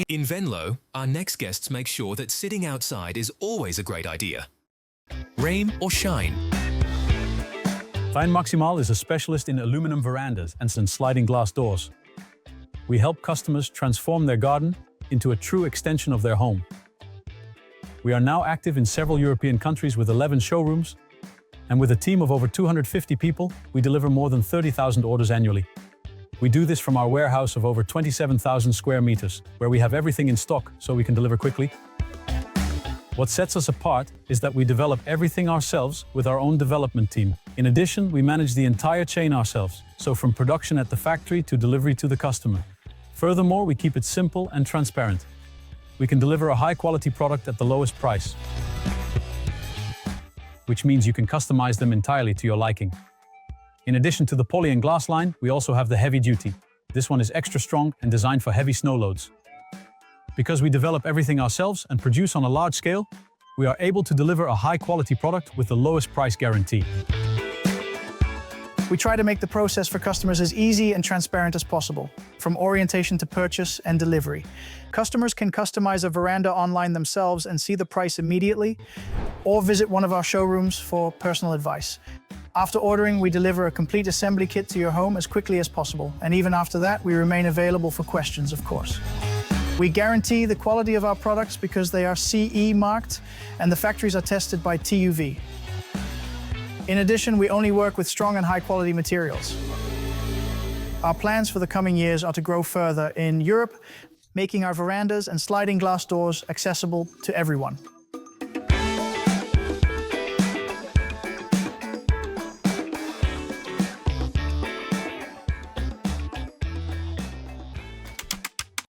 In Venlo, our next guests make sure that sitting outside is always a great idea. Rain or shine. Tuinmaximaal is a specialist in aluminum verandas and sliding glass doors. We help customers transform their garden into a true extension of their home. We are now active in several European countries with 11 showrooms, and with a team of over 250 people, we deliver more than 30,000 orders annually. We do this from our warehouse of over 27,000 square meters, where we have everything in stock so we can deliver quickly. What sets us apart is that we develop everything ourselves with our own development team. In addition, we manage the entire chain ourselves, so from production at the factory to delivery to the customer. Furthermore, we keep it simple and transparent. We can deliver a high-quality product at the lowest price, which means you can customize them entirely to your liking. In addition to the poly and glass line, we also have the heavy duty. This one is extra strong and designed for heavy snow loads. Because we develop everything ourselves and produce on a large scale, we are able to deliver a high-quality product with the lowest price guarantee. We try to make the process for customers as easy and transparent as possible, from orientation to purchase and delivery. Customers can customize a veranda online themselves and see the price immediately, or visit one of our showrooms for personal advice. After ordering, we deliver a complete assembly kit to your home as quickly as possible, and even after that, we remain available for questions, of course. We guarantee the quality of our products because they are CE marked, and the factories are tested by TUV. In addition, we only work with strong and high-quality materials. Our plans for the coming years are to grow further in Europe, making our verandas and sliding glass doors accessible to everyone.